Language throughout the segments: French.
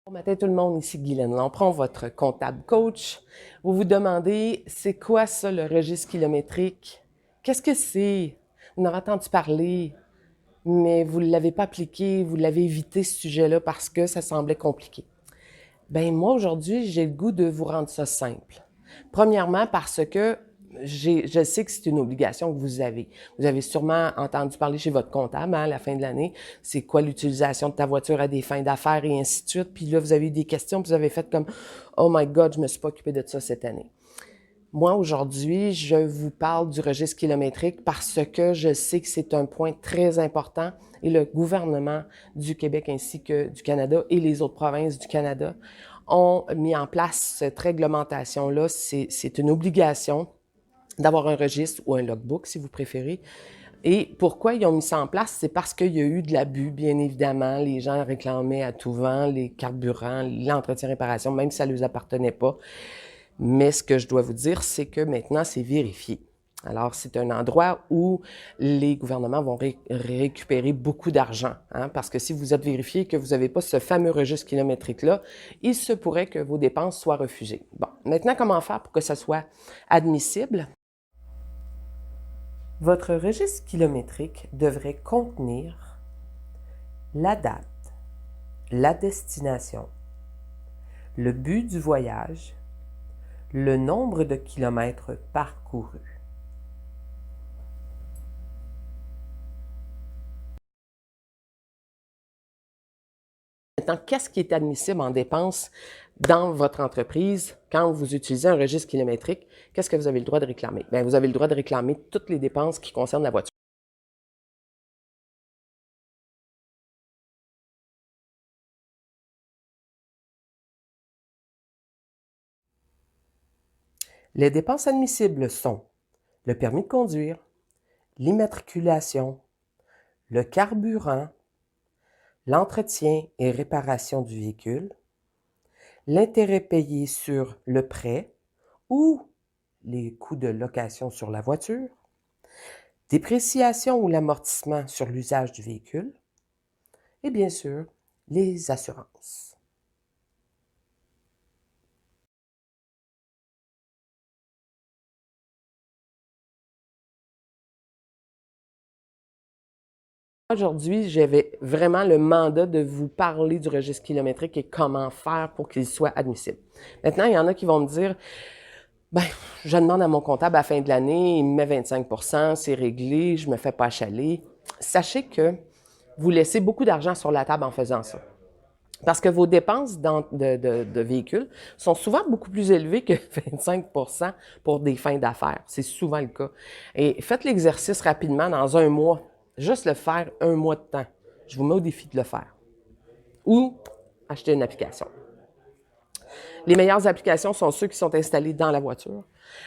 Bon matin tout le monde, ici Guylaine Lampron, votre comptable coach. Vous vous demandez, c'est quoi ça le registre kilométrique? Qu'est-ce que c'est? Vous en avez entendu parler, mais vous ne l'avez pas appliqué, vous l'avez évité ce sujet-là parce que ça semblait compliqué. Ben moi aujourd'hui, j'ai le goût de vous rendre ça simple. Premièrement parce que je sais que c'est une obligation que vous avez. Vous avez sûrement entendu parler chez votre comptable à la fin de l'année, c'est quoi l'utilisation de ta voiture à des fins d'affaires et ainsi de suite. Puis là, vous avez eu des questions, puis vous avez fait comme Oh my God, je me suis pas occupé de ça cette année. Moi, aujourd'hui, je vous parle du registre kilométrique parce que je sais que c'est un point très important et le gouvernement du Québec ainsi que du Canada et les autres provinces du Canada ont mis en place cette réglementation-là. C'est une obligation d'avoir un registre ou un logbook, si vous préférez. Et pourquoi ils ont mis ça en place? C'est parce qu'il y a eu de l'abus, bien évidemment. Les gens réclamaient à tout vent les carburants, l'entretien-réparation, même si ça ne leur appartenait pas. Mais ce que je dois vous dire, c'est que maintenant, c'est vérifié. Alors, c'est un endroit où les gouvernements vont récupérer beaucoup d'argent, hein, parce que si vous êtes vérifié que vous n'avez pas ce fameux registre kilométrique-là, il se pourrait que vos dépenses soient refusées. Bon, maintenant, comment faire pour que ça soit admissible? Votre registre kilométrique devrait contenir la date, la destination, le but du voyage, le nombre de kilomètres parcourus. Maintenant, qu'est-ce qui est admissible en dépenses dans votre entreprise quand vous utilisez un registre kilométrique? Qu'est-ce que vous avez le droit de réclamer? Bien, vous avez le droit de réclamer toutes les dépenses qui concernent la voiture. Les dépenses admissibles sont le permis de conduire, l'immatriculation, le carburant, l'entretien et réparation du véhicule, l'intérêt payé sur le prêt ou les coûts de location sur la voiture, dépréciation ou l'amortissement sur l'usage du véhicule, et bien sûr, les assurances. Aujourd'hui, j'avais vraiment le mandat de vous parler du registre kilométrique et comment faire pour qu'il soit admissible. Maintenant, il y en a qui vont me dire, ben, je demande à mon comptable à la fin de l'année, il me met 25%, c'est réglé, je me fais pas achaler. Sachez que vous laissez beaucoup d'argent sur la table en faisant ça. Parce que vos dépenses de véhicules sont souvent beaucoup plus élevées que 25% pour des fins d'affaires. C'est souvent le cas. Et faites l'exercice rapidement dans un mois. Juste le faire un mois de temps. Je vous mets au défi de le faire. Ou acheter une application. Les meilleures applications sont ceux qui sont installés dans la voiture.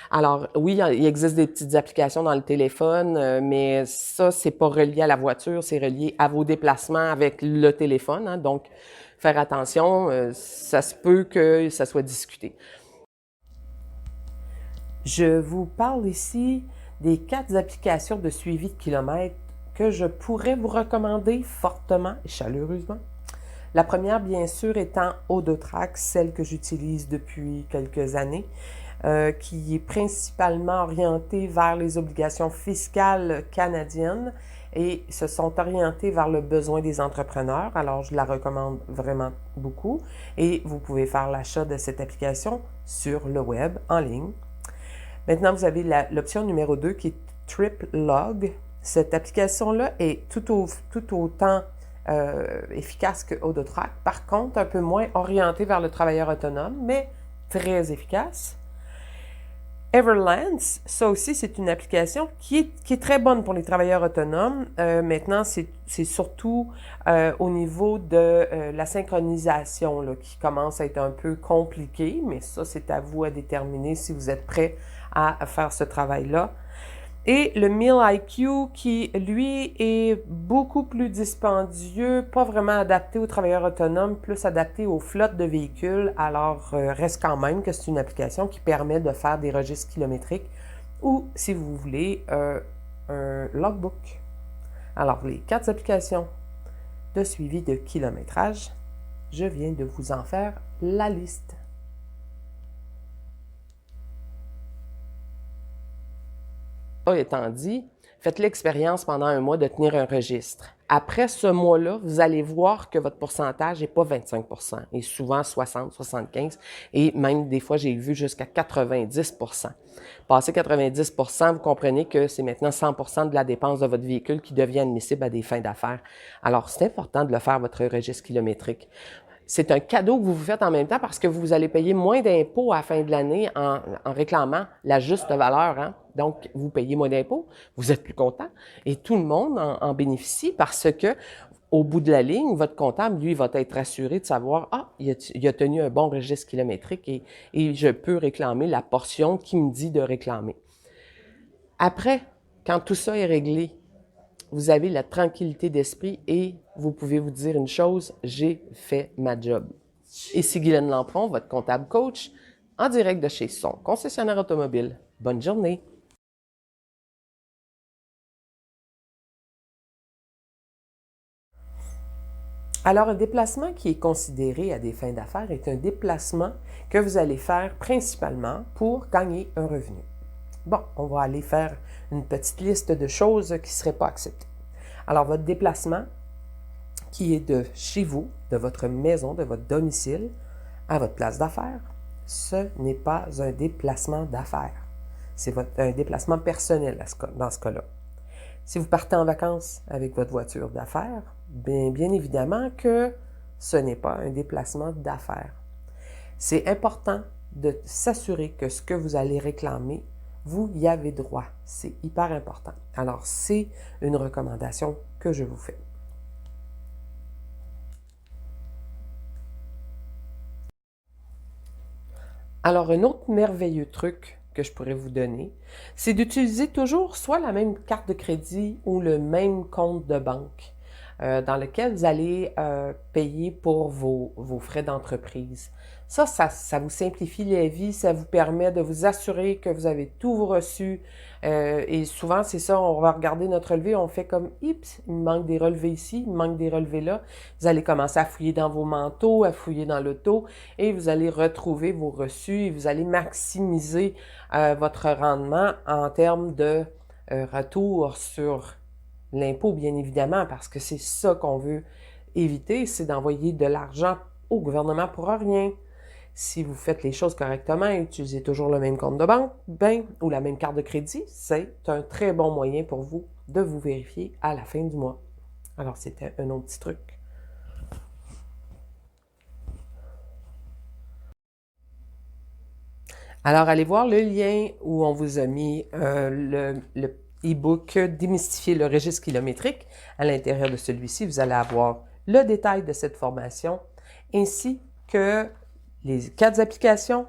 Alors, oui, il existe des petites applications dans le téléphone, mais ça, c'est pas relié à la voiture, c'est relié à vos déplacements avec le téléphone. Hein, donc, faire attention, ça se peut que ça soit discuté. Je vous parle ici des 4 applications de suivi de kilomètres que je pourrais vous recommander fortement et chaleureusement. La première, bien sûr, étant Odotrax, celle que j'utilise depuis quelques années, qui est principalement orientée vers les obligations fiscales canadiennes et se sont orientés vers le besoin des entrepreneurs. Alors, je la recommande vraiment beaucoup et vous pouvez faire l'achat de cette application sur le web, en ligne. Maintenant, vous avez l'option numéro 2 qui est TripLog. Cette application-là est tout autant efficace que Odotrack. Par contre, un peu moins orientée vers le travailleur autonome, mais très efficace. Everlance, ça aussi, c'est une application qui est très bonne pour les travailleurs autonomes. Maintenant, c'est surtout au niveau de la synchronisation là, qui commence à être un peu compliqué, mais ça, c'est à vous à déterminer si vous êtes prêt à faire ce travail-là. Et le Meal IQ qui, lui, est beaucoup plus dispendieux, pas vraiment adapté aux travailleurs autonomes, plus adapté aux flottes de véhicules. Alors, reste quand même que c'est une application qui permet de faire des registres kilométriques ou, si vous voulez, un logbook. Alors, les 4 applications de suivi de kilométrage, je viens de vous en faire la liste. Étant dit, faites l'expérience pendant un mois de tenir un registre. Après ce mois-là, vous allez voir que votre pourcentage n'est pas 25 et souvent 60, 75 et même des fois, j'ai vu jusqu'à 90 Passé 90 vous comprenez que c'est maintenant 100 de la dépense de votre véhicule qui devient admissible à des fins d'affaires. Alors, c'est important de le faire, votre registre kilométrique. C'est un cadeau que vous vous faites en même temps parce que vous allez payer moins d'impôts à la fin de l'année en réclamant la juste valeur. Hein? Donc, vous payez moins d'impôts, vous êtes plus content et tout le monde en bénéficie parce que au bout de la ligne, votre comptable, lui, va être assuré de savoir « Ah, il a tenu un bon registre kilométrique et je peux réclamer la portion qu'il me dit de réclamer. » Après, quand tout ça est réglé, vous avez la tranquillité d'esprit et vous pouvez vous dire une chose, j'ai fait ma job. Ici Guylaine Lampron, votre comptable coach, en direct de chez son concessionnaire automobile. Bonne journée! Alors, un déplacement qui est considéré à des fins d'affaires est un déplacement que vous allez faire principalement pour gagner un revenu. Bon, on va aller faire une petite liste de choses qui ne seraient pas acceptées. Alors, votre déplacement, qui est de chez vous, de votre maison, de votre domicile, à votre place d'affaires, ce n'est pas un déplacement d'affaires. C'est un déplacement personnel dans ce cas-là. Si vous partez en vacances avec votre voiture d'affaires, bien évidemment que ce n'est pas un déplacement d'affaires. C'est important de s'assurer que ce que vous allez réclamer, vous y avez droit. C'est hyper important. Alors, c'est une recommandation que je vous fais. Alors, un autre merveilleux truc que je pourrais vous donner, c'est d'utiliser toujours soit la même carte de crédit ou le même compte de banque dans lequel vous allez payer pour vos frais d'entreprise. Ça vous simplifie la vie, ça vous permet de vous assurer que vous avez tout vos reçus. Et souvent, c'est ça, on va regarder notre relevé, on fait comme « Oups, il me manque des relevés ici, il me manque des relevés là ». Vous allez commencer à fouiller dans vos manteaux, à fouiller dans l'auto et vous allez retrouver vos reçus et vous allez maximiser votre rendement en termes de retour sur l'impôt, bien évidemment, parce que c'est ça qu'on veut éviter, c'est d'envoyer de l'argent au gouvernement pour rien. Si vous faites les choses correctement et utilisez toujours le même compte de banque, ou la même carte de crédit, c'est un très bon moyen pour vous de vous vérifier à la fin du mois. Alors, c'était un autre petit truc. Alors, allez voir le lien où on vous a mis le e-book Démystifier le registre kilométrique. À l'intérieur de celui-ci, vous allez avoir le détail de cette formation ainsi que les 4 applications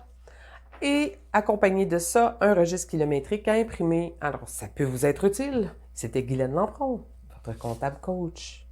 et accompagné de ça, un registre kilométrique à imprimer. Alors, ça peut vous être utile. C'était Guylaine Lampron, votre comptable coach.